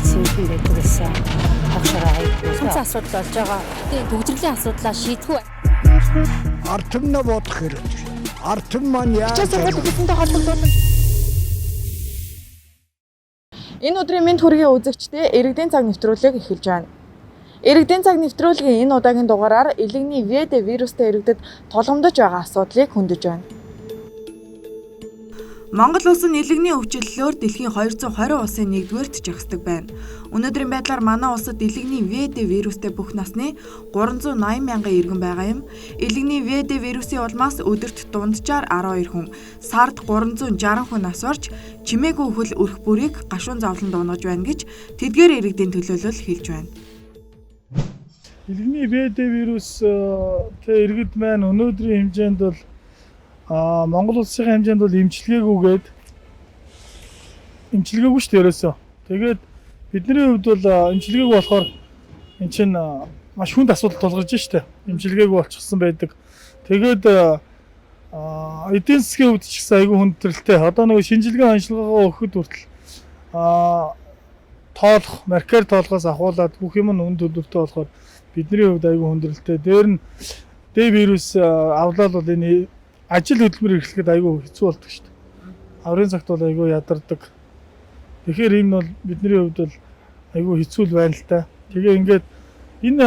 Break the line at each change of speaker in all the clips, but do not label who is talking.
цэвэрхэн байдаг гэсэн тогшроо хүнсэн асуудал болж байгаа. Тэгээ төгжрлийн асуудлаа шийдэх үү?
Артемна бодох хэрэг. Артем маань яа.
Энэ өдрийн мэнд хүргэе үзэгчдээ иргэдийн цаг нэвтрүүлэг эхэлж байна. Иргэдийн цаг нэвтрүүлгийн энэ удаагийн дугаараар элэгний ВД вирустай иргэдэд тулгамдж байгаа асуудлыг хөндөж байна. Монгол улс нь элэгний өвчлөлөөр дэлхийн 220 улсын 1-р жагсдаг байна. Өнөөдрийн байдлаар манай улсад элэгний ВД вирустай бүх насны 380 мянган иргэн байгаа юм. Элэгний ВД вирусын улмаас өдөрт дунджаар 12 хүн, сард 360 хүн нас барж чимээгүй хөл өрх бүрийг гашуун зовлон дуунаж байна гэж тэдгээр иргэдийн төлөөлөл хэлж байна.
Элэгний ВД вирус иргэд маань өнөөдрийн хэмжээнд бол Монгол улсын хэмжээнд бол эмчилгээгүй шүү дээ ерөөсөө. Тэгээд бидний хувьд бол эмчилгээгүй болохоор эн чинь маш хүнд асуудал тулгарч шүү дээ. Эмчилгээгүй болчихсон байдаг. Тэгээд эдийн засгийн хувьд ч гэсэн айгүй хүндрэлтэй. Одоо нэг шинжилгээ онцлогоо өгөхөд хүртэл тоолох, маркер тоолохоос ахуулаад бүх юм нь үн төлөвтэй болохоор бидний хувьд айгүй хүндрэлтэй. Дээр нь Д вирус авлал бол энэ ажил хөдөлмөр эрхлэхэд айгүй хэцүү болдог шүү дээ. Аврын цагт бол айгүй ядардаг. Тэгэхээр энэ бол бидний хувьд бол айгүй хэцүү л байна л та. Тэгээ ингээд энэ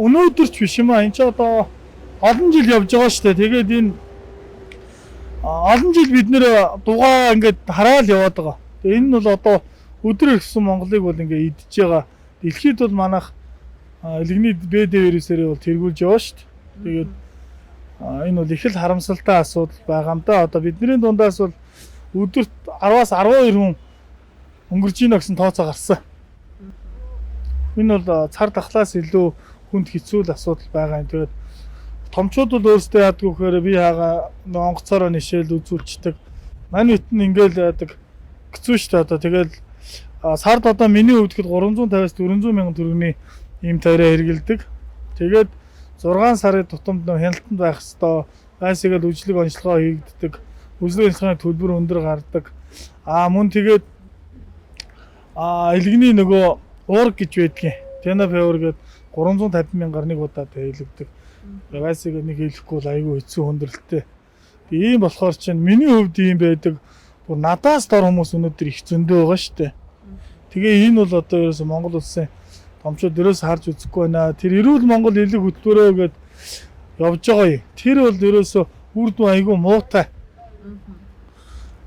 өнөөдөр ч биш юм аа. Энд ч одоо олон жил явж байгаа шүү дээ. Тэгээд энэ олон жил бид нэр дугаа ингээд хараал яваад байгаа. Тэгээ энэ нь бол одоо өдөр ирсэн Монголыг бол ингээд идж байгаа. Дэлхийд бол манайх элэгний БД вирусээр бол тэргүүлж яваа шүү дээ. Тэгээд энэ бол их л харамсалтай асуудал байгаа юм да. Одоо бидний дундаас бол өдөрт 10-аас 12 хүн өнгөрж ийнө гэсэн тооцоо гарсан. Энэ бол цар тахлаас илүү хүнд хэцүү л асуудал байгаа юм. Тэгээд томчууд бол өөрсдөө яадаг вэхээр би хаага онгоцоороо нишээл үзүүлчихдэг. Мань бит нь ингээл яадаг хэцүү шүү дээ. Одоо тэгэл сард одоо миний хувьд 350-аас 400 мянган төгрөгийн ийм тавираа хэрэгэлдэг. Тэгээд 6 сарын тутамд хяналтанд байх хэвээр байсагаад үжлэг онцлогоо хийгддэг. Үжлэг онцлогын төлбөр өндөр гардаг. Мөн тэгээд элэгний нөгөө уург гэж байдгийн. Тенопевр гээд 350 мянгаар нэг удаа хэлэгдэг. Байсагаад нэг хэлэхгүй бол айгүй хэцүү хүндрэлтэй. Ийм болохоор чинь миний хувьд ийм байдаг. Бүр надаас дор хүмүүс өнөөдөр их зөндөө байгаа шүү дээ. Тэгээ энэ бол одоо ерөөсө Монгол улсын томчууд ерөөс харж үзэхгүй байна. Тэр эрүүл Монгол элэг хөтөлбөрөө гээд явж байгаа юм. Тэр бол ерөөсөө үр дүн айгүй муутай.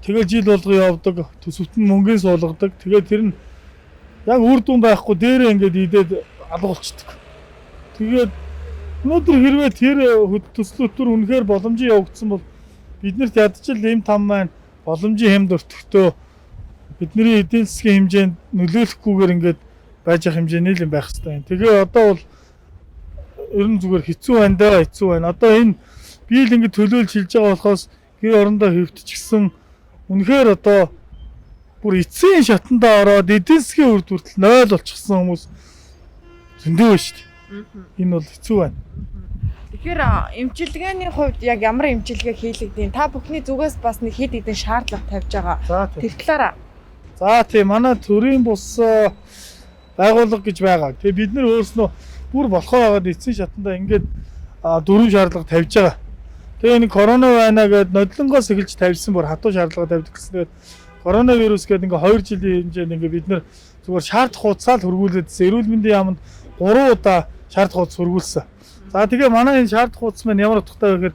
Тэгээ жил болгоо явдаг, төсөвт нь мөнгөний суулгадаг. Тэгээ тэр нь яг үр дүн байхгүй дээрээ ингээд идээд алгуулцдаг. Тэгээд өнөөдөр хэрвээ тэр төслөтөр үнэхээр боломжийн явагдсан бол биднэрт ядчил эм там маань боломжийн хэмд өртөхдөө бидний эдийн засгийн хэмжээнд нөлөөлөхгүйгээр ингээд байж ах хэмжээний л юм байх хэрэгтэй юм. Тэгээ одоо бол ер нь зүгээр хэцүү байна даа, хэцүү байна. Одоо энэ би л ингэ төлөөлж хэлж байгаа болохоос гэр орондоо хэвтчихсэн үнэхээр одоо бүр эцсийн шатандаа ороод эдийн засгийн үр дүртэл 0 болчихсон хүмүүс зөндөө байна шүү дээ. Энэ бол хэцүү байна.
Тэгэхээр эмчилгээний хувьд яг ямар эмчилгээ хийлэгдэн? Та бүхний зүгээс бас нэг хэд хэдэн шаардлага тавьж байгаа. Тэр талаараа.
За тийм манай төрийн бус байгууллага гэж байгаа. Тэгээ бид нар өөрснөө бүр болохоо байгаад эцсийн шатандаа ингээд 4 шаардлага тавьж байгаа. Тэгээ энэ корона байна гэд нодлонгоос эхэлж тавьсан бүр хатуу шаардлага тавьдаг гэсэн. Тэгээд коронавирус гэдэг ингээ 2 жилийн хэмжээнд ингээ бид нар зүгээр шаардлага хуудасаа л хөргүүлээдсэн. Эрүүл мэндийн яамд 3 удаа шаардлага хуудас хөргүүлсэн. За тэгээ манай энэ шаардлага хуудас маань ямар утгатай вэ гэхээр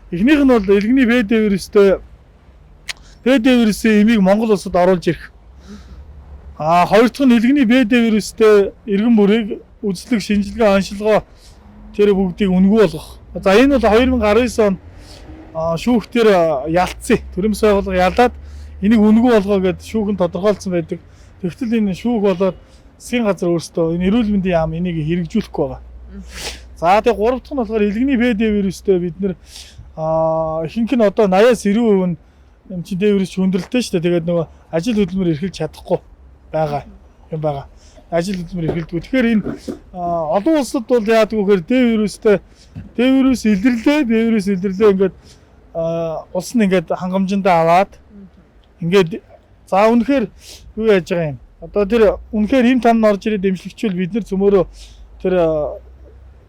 эхнийх нь бол элэгний БД вирустэй эмийг Монгол улсад оруулж ирэх. Хоёр дахь нь элэгний БД вирустэй иргэн бүрийг үзлэг шинжилгээ онцлогоо тэр бүгдийг үнгүй болгох. За энэ бол 2019 он шүүхтэр ялцсан. Төрийн бас байгууллага ялаад энийг үнгүй болгоо гэдээ шүүхэн тодорхойлсон байдаг. Тэгтэл энэ шүүх болоод засгийн газар өөрсдөө энэ эрүүл мэндийн яам энийг хэрэгжүүлэхгүй байгаа. За тэгээ гурав дахь нь болохоор элэгний БД вирустэй бид нэр ихэнх нь одоо 80-аас 90% нь эмчийн д вирус хүндрэлтэй шүү дээ. Тэгээд нөгөө ажил хөдөлмөр эрхэлж чадахгүй байгаа юм байгаа. Ажил хөдөлмөр эрхэлдэг. Тэгэхээр энэ олон улсад бол яадаг вэ гэхээр д вирус илэрлээ ингээд улс нь ингээд хангамжиндаа аваад ингээд за үнэхээр юу яаж байгаа юм? Одоо тэр үнэхээр им танд орж ирээд дэмжлэгчвэл бид нар цөмөрөө тэр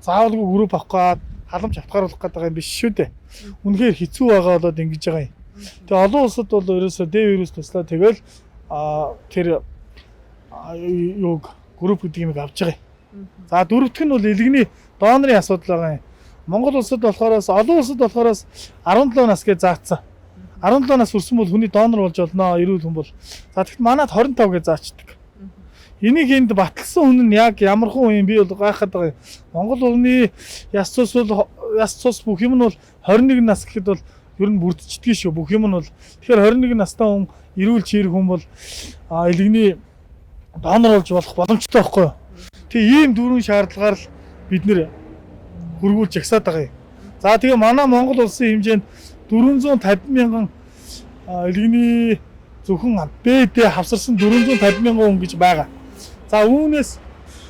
заавалгүй групп авах гээд халамж авахгаруулах гэдэг юм биш шүү дээ. Үнэхээр хэцүү байгаа болоод ингэж байгаа юм. Тэгээ олон улсад бол ерөөсөө Д вирус туслаа тэгэл тэр юуг групп гэдэг юм авч байгаа юм. За дөрөвдөх нь бол илгэний донорын асуудал байгаа юм. Монгол улсад болохоороос олон улсад болохоороос 17 нас гэж заацсан. 17 нас хүрсэн бол хүний донор болж болно эрүүл хүн бол. За тэгэхдээ манайд 25 гэж заачдаг. Энийг энд баталсан хүн нь яг ямар хүн юм би бол гайхаад байгаа юм. Монгол улны яс цус бүх юм нь бол 21 нас гэхэд бол ер нь бүрдчихдэг шүү. Бүх юм нь бол тэгэхээр 21 настай хүн эрүүл чирэг хүн бол илгэний донор болж болох боломжтой байхгүй юу? Тэгээ ийм дөрвөн шаардлагаар л бид нэр хөргүүлж агсаад байгаа юм. За тэгээ манай Монгол улсын хэмжээнд 450 мянган илгэний зөвхөн БД хавсарсан 450 мянган хүн гэж байгаа. За үүнээс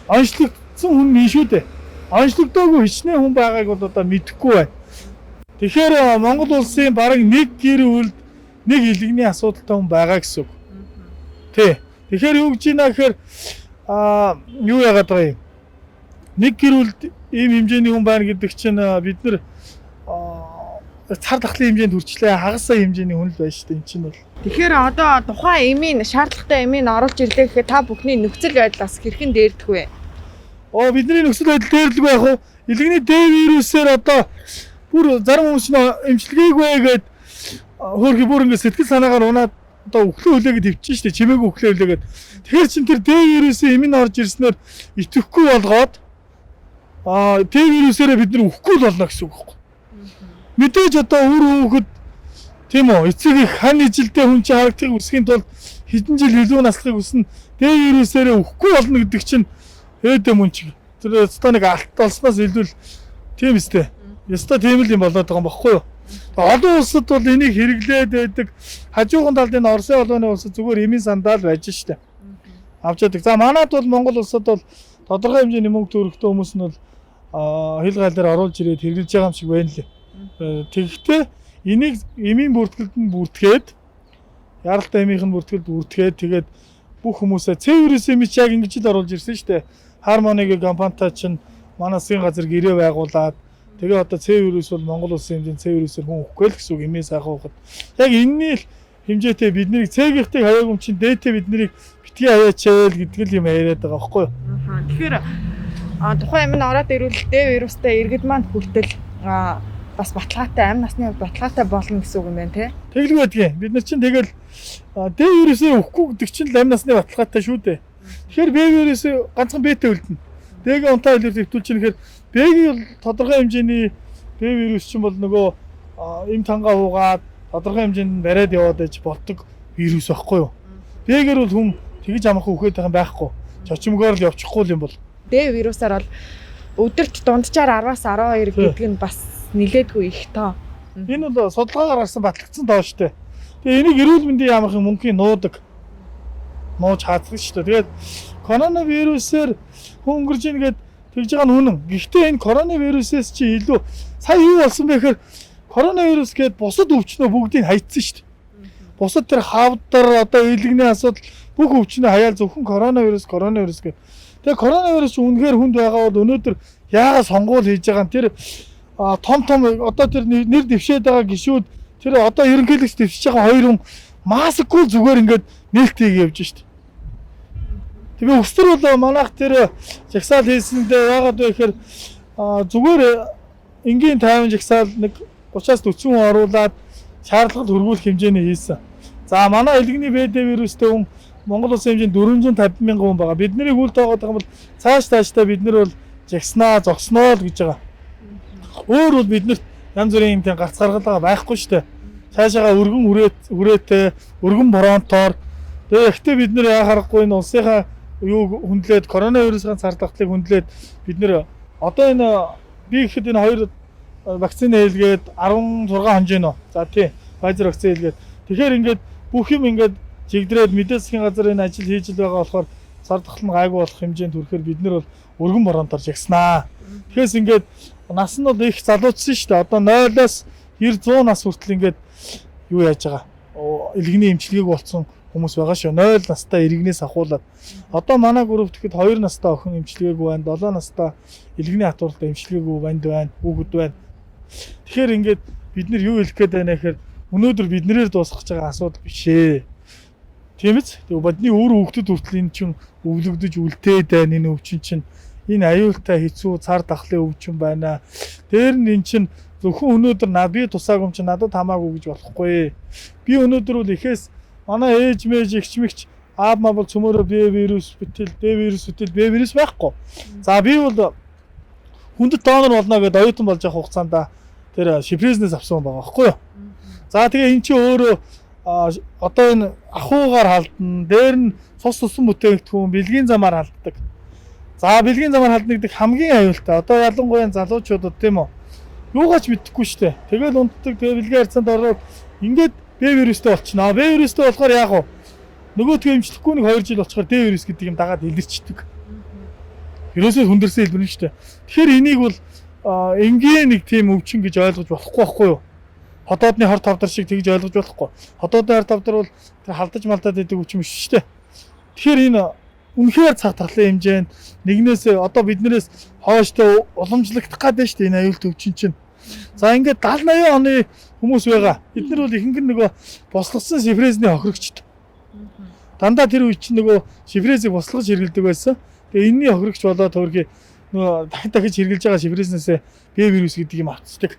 онцлогдсон хүн нь шүү дээ. Онцлогдоогүй хичнээн хүн байгааг бол одоо мэдэхгүй байна. Тэгэхээр Монгол улсын бараг нэг гэр бүлд нэг илгэний асуудалтай хүн байгаа гэсэн үг. Тий. Тэгэхээр юу гэж байна гэхээр юу яагаад байгаа юм? Нэг гэр бүлд ийм хэмжээний хүн байна гэдэг чинь бид нар цар тахлын хэмжээнд хүрчлээ хагасаа хэмжээний хүн л байна шүү дээ энэ чинь бол.
Тэгэхээр одоо тухайн эмийн шаардлагатай эмийн оруулж ирлээ гэхэд та бүхний нөхцөл байдлаас хэрхэн дээрдэх вэ?
Бидний нөхцөл байдал дээрлэгүй яг уу илгэний Д вирусээр одоо бүр зарим хүмүүс нь эмчилгээгүй гээд хөөрхи бүр ингэ сэтгэл санаагаар унаад одоо өглөө хүлээгээд өвчин шүү дээ чимээгүй өглөө хүлээгээд. Тэгэхээр чин тэр Д вирусын эмийн орж ирснээр итгэхгүй болгоод Д вирусээрээ бид нар өхгүй л болно гэсэн үг байхгүй. Мэдээж одоо өөр хүүхэд тийм үү эцэг их хан ижилдээ хүн чинь харагдахыг хүсхийн тулд хэдэн жил илүү наслахыг хүснэ Д вирусээрээ өхгүй болно гэдэг чинь ээдэ мөн чиг. Тэр өстой нэг алт олсноос илүү тийм үстэй. Өстой тийм л юм болоод байгаа юм баггүй юу? Олон улсад бол энийг хэрэглээд байдаг. Хажуухан талд энэ Оросын холбооны улсад зүгээр эмийн сандаал байж штэ. Авчаадаг. За манайд бол Монгол улсад бол тодорхой хэмжээний мөнгө төгрөгтэй хүмүүс нь бол хил гаалаар оруулж ирээд хэрэглэж байгаа юм шиг байна лээ. Тэгэхдээ энийг эмийн бүртгэлд нь бүртгээд яралтай эмийнх нь бүртгэлд бүртгээд тэгээд бүх хүмүүсээ Ц вирусын эмч яг ингэж л оруулж ирсэн шүү дээ. Harmony-гийн компанитай чинь манай засгийн газар гэрээ байгуулад тэгээ одоо Ц вирус бол Монгол улсын хэмжээнд Ц вирусээр хүн өгөхгүй л гэсэн үг эмээ сайхан ухад. Яг энэний л хэмжээтэй биднийг Ц-гийнхтэй хаяг чинь Д-тэй биднийг битгий хаяач л гэдэг л юм яриад байгаа байхгүй юу?
Тэгэхээр тухайн эмийн ороод ирвэл Д вирустай иргэд маань хүртэл бас баталгаатай амь насны баталгаатай болно гэсэн үг юм байна тий.
Тэглэг байдгийн. Бид нар чинь тэгэл Д вирусээ өгөхгүй гэдэг чинь амь насны баталгаатай шүү дээ. Тэгэхээр Б вирусээ ганцхан Б-тэй үлдэнэ. Д-гээ унтаа илэрх хэвтүүл чинь тэгэхээр Б-гийн бол тодорхой хэмжээний Б вирус чинь бол нөгөө эм тангаа уугаад тодорхой хэмжээнд бариад яваад иж болдог вирус байхгүй юу? Б-гээр бол хүн тэгж амархан үхээд байгаа юм байхгүй. Чочмогоор л явчихгүй юм бол.
Д вирусаар бол өдөрт дунджаар 10-аас 12 гэдэг нь бас нилээдгүй их тоо.
Энэ бол судалгаагаар гарсан батлагдсан тоо шүү дээ. Тэгээ энийг эрүүл мэндийн яамын мөнгөний нуудаг. Нууж хаацдаг шүү дээ. Тэгээд коронавирусээр хүн өнгөрж ийн гэд тэгж байгаа нь үнэн. Гэхдээ энэ коронавирусээс чи илүү сая юу болсон бэ гэхээр коронавирус гээд бусад өвчнөө бүгдийг хайцсан шүү дээ. Бусад тэр хавдар одоо илгэний асуудал бүх өвчнөө хаяал зөвхөн коронавирус гээд. Тэгээ коронавирус үнэхээр хүнд байгаа бол өнөөдөр яагаад сонгуул хийж байгаа нь тэр том одоо тэр нэр дэвшээд байгаа гişүүд тэр одоо ерөнхийлөгч дэвшиж байгаа хоёр хүн маскгүй зүгээр ингээд нээлттэйг явж шít. Тэгээ өстөр бол манайх тэр жагсаал хийсэндээ яагаад вэ гэхээр зүгээр энгийн 50 жагсаал нэг 30-аас 40 хүн оруулаад шаардлагад хөрвүүлэх хэмжээний хийсэн. За манай илгэний БД вирустэй хүн Монгол улсын хэмжээнд 450 мянган хүн байгаа. Бид нарыг үл тоогоод байгаа бол цаашдаа бид нар бол жагснаа зогсноо л гэж байгаа. Өөр бол биднэрт янз бүрийн юм тийм гарц гаргалгаа байхгүй шүү дээ. Цаашаага өргөн үрээтэй, өргөн боронтоор тэгэхдээ бид нэр яхахгүй энэ улсынхаа юу хүндлээд коронавирусын цардагтлыг хүндлээд бид нэр одоо энэ би ихэд энэ хоёр вакцины хийлгээд 16 хонжийнө. За тий Pfizer вакцины хийлгээд тэгэхээр ингээд бүх юм ингээд чигдрээд мэдээ засгийн газар энэ ажил хийж л байгаа болохоор цардагтал нь гайгүй болох хэмжээнд хүрэхээр бид нар бол өргөн боронтоор жагснаа. Тэгэхээс ингээд нас нь бол их залуучсан шүү дээ. Одоо 0-аас 90-100 нас хүртэл ингээд юу яаж байгаа. Илгэний эмчилгээг болсон хүмүүс байгаа шүү. 0 настай иргэнээс ахуулаад. Одоо манай группт гэхэд 2 настай охин эмчилгээгүй байна. 7 настай илгэний хатварлаа эмчилгээгүй байна. Хүүхэд байна. Тэгэхээр ингээд бид нар юу хэлэх гээд байна гэхээр өнөөдөр биднэрээр дуусгах байгаа асуудал биш ээ. Тийм биз? Тэгээ бодны өөр хүүхдэд хүртэл энэ чинь өвлөгдөж үлдээд байна энэ өвчин чинь. Энэ аюултай хэцүү цар тахлын өвчин байна. Дээр нь эн чинь зөвхөн өнөөдөр би тусаагүй юм чинь надад хамаагүй гэж болохгүй. Би өнөөдөр бол ихээс манай ээж мэж эгч мэгч аав маа бол цөмөрөө Б вирус битэл Б вирус байхгүй. За би бол хүндэт донор болно гэдээ оюутан болж явах хугацаанд тэр шифрезнээс авсан байгаа байхгүй юу? За тэгээ эн чинь өөрөө одоо энэ ахуугаар халдна. Дээр нь цус сусан бүтээгдэхүүн бэлгийн замаар халддаг. За бэлгийн замаар халддаг хамгийн аюултай. Одоо ялангуяа залуучуудад тийм үү? Юугаач мэдэхгүй шүү дээ. Тэгэл унтдаг, тэгээ бэлгийн харьцаанд ороод ингээд Б вирустэй болчихно. Б вирустэй болохоор яах вэ? Нөгөө тгий эмчлэхгүй нэг 2 жил болчихоор Д вирус гэдэг юм дагаад илэрчдэг. Вирусээс хүндэрсэн хэлбэр нь шүү дээ. Тэгэхээр энийг бол энгийн нэг тийм өвчин гэж ойлгож болохгүй байхгүй юу? Хотоодны хор тавдар шиг тэгж ойлгож болохгүй. Хотоодны хор тавдар бол тэр халдаж малдаад идэг өвчин биш шүү дээ. Тэгэхээр энэ үнэхээр цаг тахлын хэмжээнд нэгнээс одоо биднээс хойштой уламжлагдах гэдэг шүү дээ энэ аюулт өвчин чинь. За ингээд 70-80 оны хүмүүс байгаа. Бид нар бол ихэнх нь нөгөө бослогдсон шифрезний хохирогчд. Дандаа тэр үе чинь нөгөө шифрезийг бослогож хэрэглэдэг байсан. Тэгээ энэний хохирогч болоод төрхий нөгөө дахиж хэрэглэж байгаа шифрезнээсээ Б вирус гэдэг юм авцдаг.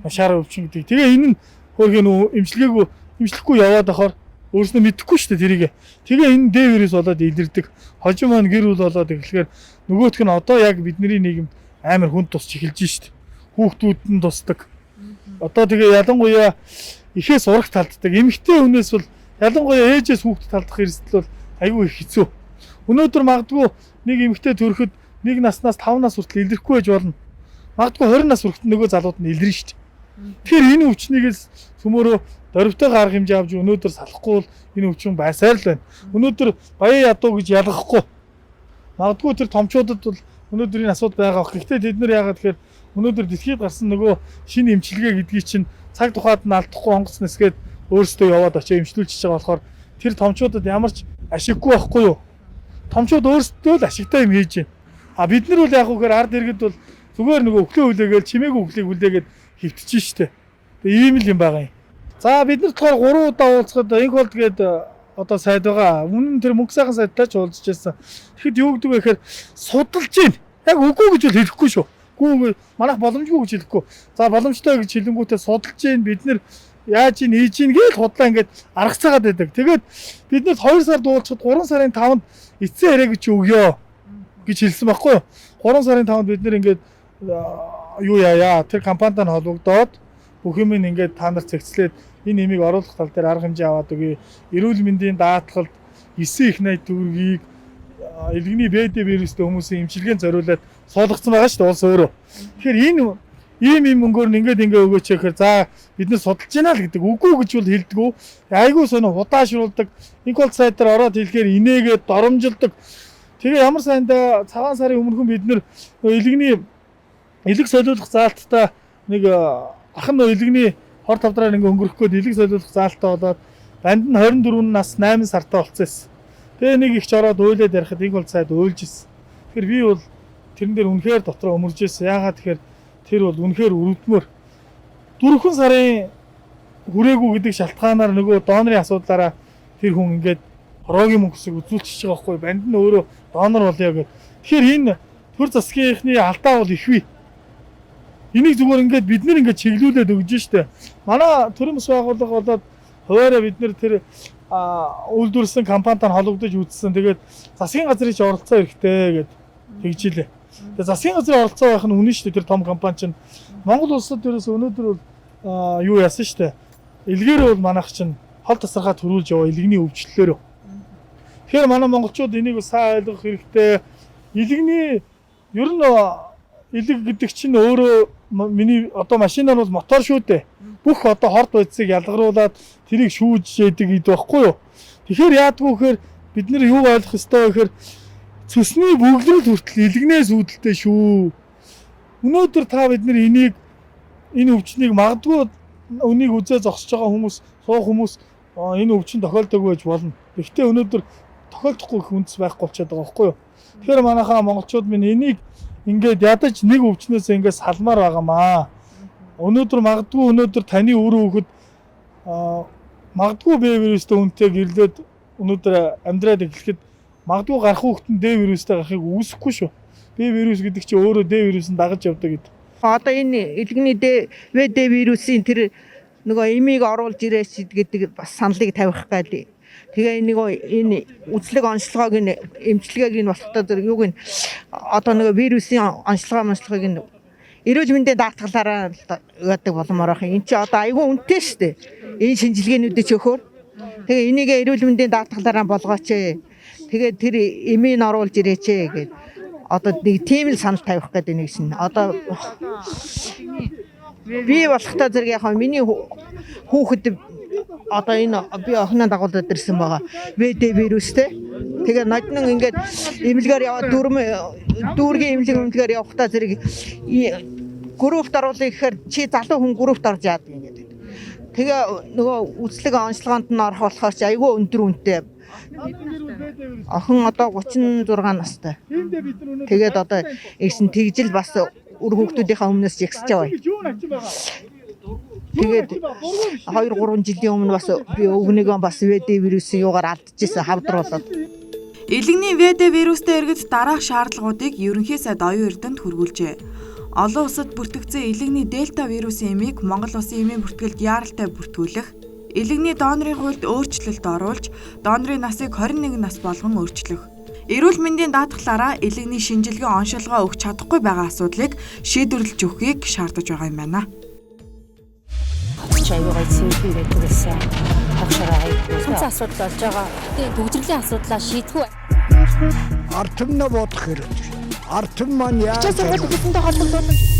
Шар өвчин гэдэг. Тэгээ энэ нь хөрхий нөгөө эмчлэхгүй яваад ахаар өөрснөө мэдэхгүй шүү дээ тэрийг. Тэгээ энэ Д вирус болоод илэрдэг. Хожим маань гэр бүл болоод эхлэхээр нөгөөх нь одоо яг бидний нийгэмд амар хүнд тусч эхэлж шүү дээ. Хүүхдүүд нь тусдаг. Одоо тэгээ ялангуяа ихээс урагт талддаг. Эмэгтэй хүнээс бол ялангуяа ээжээс хүүхдэд талдах эрсдэл бол айгүй их хэцүү. Өнөөдөр магадгүй нэг эмэгтэй төрөхөд 1 наснаас 5 нас хүртэл илэрхгүй байж болно. Магадгүй 20 нас хүртэл нөгөө залууд нь илэрнэ шүү дээ. Тэгэхээр энэ өвчнийгээс цөмөрөө дөрвтэй гарах хэмжээ авч өнөөдөр салахгүй бол энэ өвчин байсаар л байна. Өнөөдөр баян ядуу гэж ялгахгүй. Магадгүй тэр томчуудад бол өнөөдөр энэ асуудал байгаа. Гэхдээ тэд нар яагаад тэгэхээр өнөөдөр дэлхийд гарсан нөгөө шинэ эмчилгээ гэдгийг чинь цаг тухайд нь алдахгүй онгоцноос гээд өөрсдөө яваад очиж эмчлүүлчихэж байгаа болохоор тэр томчуудад ямар ч ашиггүй байхгүй юу? Томчууд өөрсдөө л ашигтай юм хийж байна. А бид нар бол яг үгээр ард иргэд бол зүгээр нөгөө өглөө хүлээгээл чимээгүй өглийг хүлээгээд хөвтөж штэ. Тэгээ ийм л юм байгаа юм. За бид нар болохоор 3 удаа уулзахад инх болд гээд одоо сайд байгаа. Үнэн тэр мөнгө сайхан сайдтай ч уулзж байсан. Тэгэхэд юу гэдэг вэ гэхээр судалж гин. Яг үгүй гэж бол хэлэхгүй шүү. Үгүй манайх боломжгүй гэж хэлэхгүй. За боломжтой гэж хэлэнгүүтээ судалж гин бид нар яаж ийн ийж ийн гэж худлаа ингээд аргацаагаад байдаг. Тэгээд бид нар 2 сард уулзахад 3 сарын 5-нд эцсийн хараа гэж өгөө гэж хэлсэн байхгүй юу? 3 сарын 5-нд бид нар ингээд юу яа тэр компанид нь холбогдоод бүх юм ингээд та нарт цэгцлээд энэ нэмийг оруулах тал дээр арга хэмжээ аваад өгье. Эрүүл мэндийн даатгалд 9 их 80 төгрөгийг илгэний БД вирустэй хүмүүсийн эмчилгээнд зориулаад суулгацсан байгаа шүү дээ улс өөрөө. Тэгэхээр энэ ийм мөнгөөр ингээд өгөөч гэхээр за бид нар судалж байна л гэдэг. Үгүй гэж бол хэлдэггүй. Айгүй сонио худаашруулдаг. Инкол сайт дээр ороод хэлэхээр инээгээд доромжилдог. Тэгээ ямар сайндаа цагаан сарын өмнөхөн бид нар илгэний элэг солиулах заалттай нэг ахын илгэний хор тавдраар ингээ өнгөрөх гээд элэг солиулах заалттай болоод банд нь 24 нас 8 сартай болцсон юм. Тэгээ нэг ихч ороод уйлаад ярихад инкол сайд уйлж ирсэн. Тэгэхээр би бол тэрэн дээр үнэхээр дотроо өмөрж ирсэн. Яагаад тэгэхээр тэр бол үнэхээр өрөвдмөр 4 сарын хүрээгүй гэдэг шалтгаанаар нөгөө донорын асуудлаараа тэр хүн ингээд хороогийн мөнгөсийг үзүүлчихэж байгаа байхгүй банд нь өөрөө донор болъё гэдэг. Тэгэхээр энэ төр засгийнхны алдаа бол их бий. Энийг зүгээр ингээд бид нэр ингээд чиглүүлээд өгж штэ. Манай төрийн бас байгууллага болоод хуваараа бид нэр тэр үйлдвэрлэсэн компанитай холбогдож үзсэн. Тэгээд засгийн газрын ч оролцоо хэрэгтэй гэд тэгжилээ. Тэгээд засгийн газрын оролцоо байх нь үнэн штэ тэр том компани чинь Монгол улсад дээрээс өнөөдөр бол юу яасан штэ. Илгээр бол манайх чинь хол тасархаа төрүүлж яваа илгэний өвчлөлөөр. Тэгэхээр манай монголчууд энийг сайн ойлгох хэрэгтэй. Илгэний ер нь илэг гэдэг чинь өөрөө миний одоо машинаар бол мотор шүү дээ. Бүх одоо хорт байцыг ялгаруулад тэрийг шүүж яадаг гэдэг байхгүй юу? Тэгэхээр яадгүй гэхээр бид нар юу ойлгох ёстой вэ гэхээр цэсний бөглөрөл хүртэл илгнээс үүдэлтэй шүү. Өнөөдөр та бид нар энэ өвчнийг магадгүй үнийг үзээ зогсож байгаа хүмүүс, суух хүмүүс энэ өвчин тохиолдог байж болно. Гэхдээ өнөөдөр тохиолдохгүй хүнс байхгүй болчиход байгаа байхгүй юу? Тэгэхээр манайхаа монголчууд минь энийг ингээд ядаж нэг өвчнөөс ингээд салмаар байгаамаа. Өнөөдөр таны өрөө хөхөд магадгүй Б вирустэй үнэтэй гэрлээд өнөөдөр амьдраад эхлэхэд магадгүй гарах хүүхэд нь Д вирустэй гарахыг үүсэхгүй шүү. Б вирус гэдэг чинь өөрөө Д вирусын дагаж явдаг гэдэг.
Одоо энэ элэгний ВД вирусын тэр нөгөө эмийг оруулж ирээч гэдэг бас саналыг тавих гал. Тэгээ энэ үзлэг онцлогоог нь эмчилгээг нь болохтой зэрэг юуг нь одоо нөгөө вирусын онцлогыг нь эрүүл мэндийн даатгалаараа яадаг боломоор байх. Энд чи одоо айгүй үнэтэй шүү дээ. Энэ шинжилгээнүүдийг ч өгөхөөр. Тэгээ энийг эрүүл мэндийн даатгалаараа болгооч. Тэгээ тэр эмийг оруулж ирээч гэдэг. Одоо нэг тийм л санал тавих гэдэг нэг шин. Одоо би болохтой зэрэг яг миний хүүхэд одоо энэ би охиноо дагуулад ирсэн байгаа. ВД вирустэй. Тэгээ ноднон ингээд эмнэлгээр яваад дүүргийн эмнэлгээр явахдаа зэрэг группт оруулах гэхээр чи залуу хүн группт орж яадаг ингээд. Тэгээ нөгөө үзлэг онцлогоонд нь орох болохоор чи айгүй өндөр үнэтэй. Охин одоо 36 настай. Тэгээд одоо ийсэн тэгжил бас үр хүүхдүүдийнхээ өмнөөс жигсэж байгаа. Тэгээд 2-3 жилийн өмнө бас би өвгнийгөө бас ВД вирусын юугаар алдчихсан хавдруулаад.
Элэгний ВД вирустэй иргэд дараах шаардлагуудыг ерөнхий сайд оюун эрдэнэт хүргүүлжээ. Олон улсад бүртгэгдсэн элэгний дельта вирусын эмийг Монгол улсын эмийн бүртгэлд яаралтай бүртгүүлэх, элэгний донорын хуульд өөрчлөлт оруулж, донорын насыг 21 нас болгон өөрчлөх. Эрүүл мэндийн даатгалаараа элэгний шинжилгээ оншилгоо өгч чадахгүй байгаа асуудлыг шийдвэрлэж өгөхийг шаардаж байгаа юм байна.
Аюугаа цэвэр байдаг гэсэн тавшраа хайх асуудал болж байгаа. Тэгээ төгсрөлийн асуудлаа шийдэх үү?
Артымна бодох хэрэгтэй. Артым маань яа.
Часаа хөдөлгөөнтэй холбогдсон.